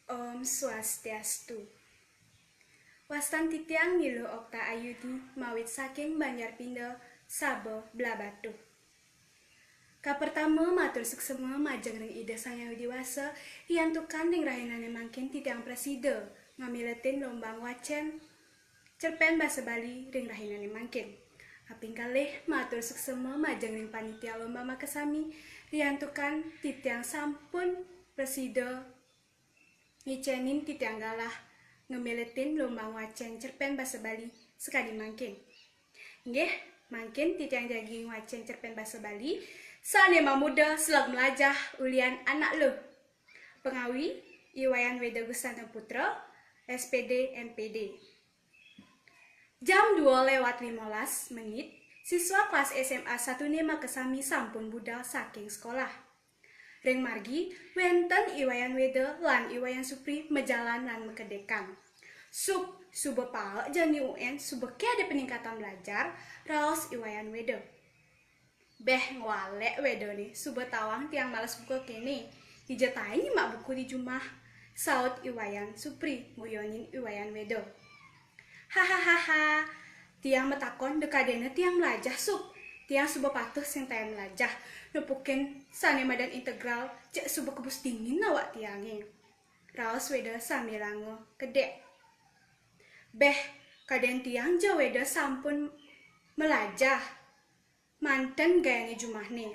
Om Swastiastu. Wastan titiang nilu okta ayudi mawit saking Banjarpindah Sabo Blabatu. Pertama matur suksema majeng ring ide sang Yahudi wasa hiantukan ring rahinane mangkin titiang preside ngamiletin lombang wacen cerpen basa Bali ring rahinane mangkin. Aping kalih matur suksema majeng ring panitia lomba makasami hiantukan titiang sampun preside ngicenin titiang galah ngemeletin lombang wacen cerpen basa Bali sekali mangkin. Nggih, mangkin titiang jaging wacen cerpen basa Bali sanema muda selag melajah ulian anak lo. Pengawi Iwayan Weda Gusana Putra, SPD MPD. Jam 2:15, siswa kelas SMA 1 Nema kesami sampun budal saking sekolah. Ring margi, wenten Iwayan Weda lan Iwayan Supri mejalan lan mekedekan. Subepal jani UN subeke ada peningkatan belajar, raos Iwayan Weda. Beh ngwalek Weda nih, subetawang tiang malas buku kene. Dijatain mak buku di jumah. Saut Iwayan Supri nguyonin Iwayan Weda. Hahaha, tiang metakon dekadena tiang melajah sup. Tiang subuh patuh sing tayang melajah. Nepukin sanema dan integral cek subuh kebus dingin awak tiangin. Raos Weda sambil lango kedek. Beh, kaden tiang jauh Weda sampun melajah. Manten gayanya jumah nih.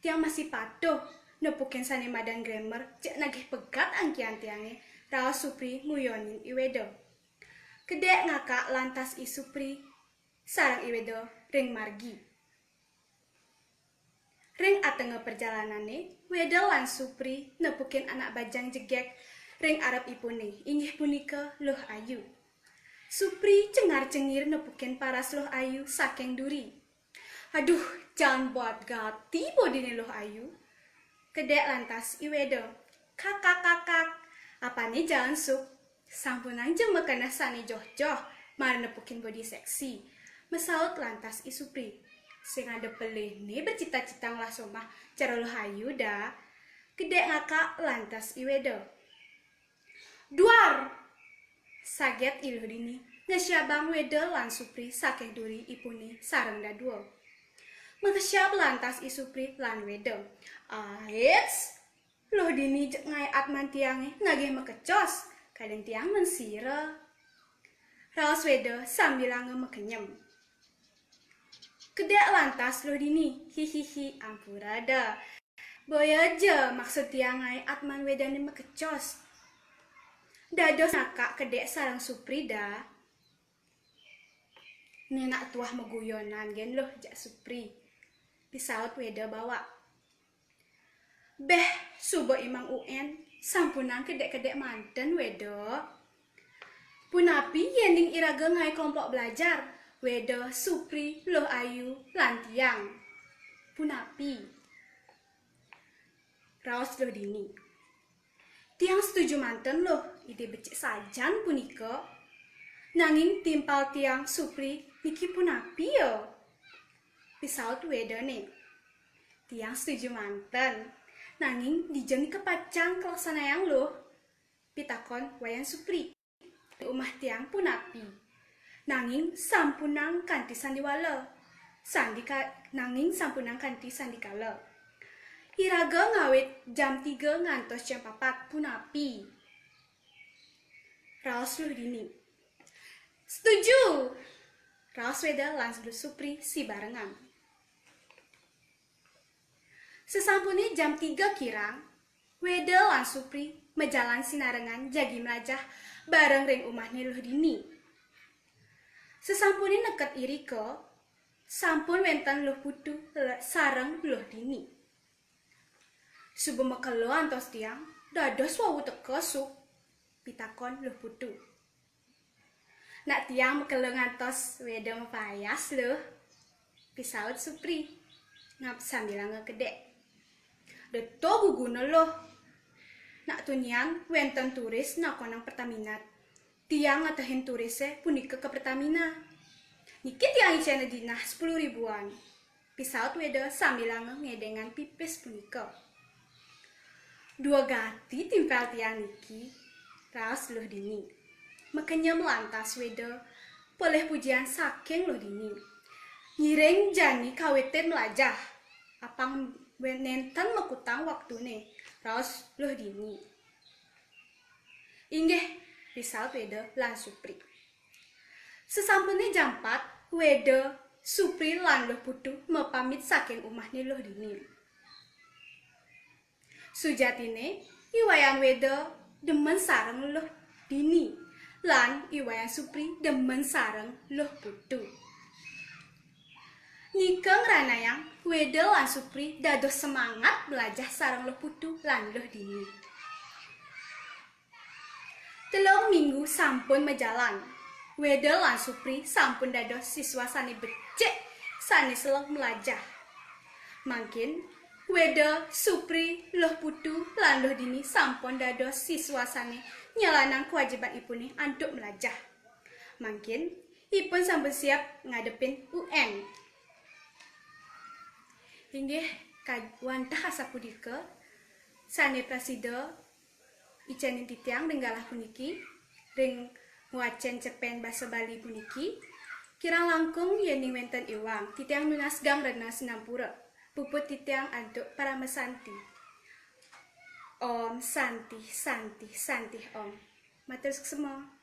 Tiang masih patuh nepukin sanema dan grammar cek nagih pegat angkian tiangnya. Raos Supri nguyonin Iweda. Kedek ngakak lantas I Supri sarang Iweda ring margi. Ring atenge perjalanane, Weda lan Supri nepukin anak bajang jegek ring arep ipune, inggih punika Luh Ayu. Supri cengar-cengir nepukin paras Luh Ayu saking duri. Aduh, jangan buat gati bodine Luh Ayu. Kedek lantas Iweda, kakak, apane jalan sup? Sampun aja makana sane joh-joh, mar nepukin body seksi. Mesaut lantas I Supri. Sing ada pelih nih bercita-cita ngelah somah cara Luh Ayu dah. Kedek ngakak lantas Iweda. Duar! Saget iluh dini, ngesyabang Weda lan Supri saking duri ipuni sareng dadua. Mengesyab lantas I Supri lan Weda. Aits! Luh dini jek ngai atman tiangnya nagih mekecos. Kadang tiang mensira. Raos Weda sambil lange mekenyem. Kedek lantas Luh dini, hihihi ampurada. Boy aja maksud tiang ngai atman Weda ni mekecos. Dados nakak kedek sarang Supri dah. Nenak tuah meguyonan gen loh jak Supri. Pisaut Weda bawa. Beh, subo imang UN, sampunang kedek-kedek manten Weda. Punapi yending iraga ngai kelompok belajar. Weda, Supri, Luh Ayu, lan tiang. Punapi. Raos Luh dini. Tiang setuju manten loh, ide becik sajan punika. Nanging timpal tiang Supri, niki punapi yo. Pisaut Weda nih. Tiang setuju manten. Nanging dijeng kepacang kelaksanayang loh. Pitakon Wayan Supri. Umah tiang punapi. Nanging sampunang kanti sandiwala. Nanging sampunang kanti sandikala. Iraga ngawit jam 3 ngantos jam 4 punapi. Raos Luh dini. Setuju! Raos Weda lan Supri si barengan. Sesampuni jam 3 kirang, Weda lan Supri mejalan sinarengan jagi melajah bareng ring umah Luh dini. Sesampuni neket irika, sampun wenten Luh putu sareng Luh dini. Subuh mekelo antos tiang, dados wawu teka sup, pitakon Luh putu. Nak tiang mekelo ngantos Weda mepayas loh. Pisaut Supri, ngap sambil ngegedek. Deto guguna loh. Nak tunian wenten turis nakonang Pertamina. Tiang ngatahin turisnya punika ke Pertamina. Niki tiang icena dinah 10 ribuan. Pisaut Weda sambil ngedengan pipis punika. Dua gati timpel tiang niki. raos luh dini. Makanya melantas weda, boleh pujian saking luh dini. Nyiring jani kawitin melajah, apang nenten mekutang waktune, raos luh dini. Inggih, risal weda lan Supri. Sesampune jam 4, weda Supri lan luh putu mepamit saking umahne luh dini. Sujatine, iwayan weda demen sareng luh dini, lan iwayan Supri demen sareng luh putu. Nikeng ranayang weda lan Supri dados semangat belajar sareng luh putu lan luh dini. 3 minggu sampun mejalan. Weda lan Supri sampun dados siswa sani becik sani seleng melajah. Mangkin weda Supri luh putu lan luh dini sampun dados siswa sani nyelanang kewajiban ipune antuk melajah. Mangkin ipun sampun siap ngadepin UN. Inggih wantah asapudika sane prasida icanin titiang denggalah puniki ring wacen cerpen basa Bali puniki kirang langkung yening wenten iwang titiang nunas gang rena sinampura puput titiang antuk para mesanti. Om santi santi santi om. Matur semua.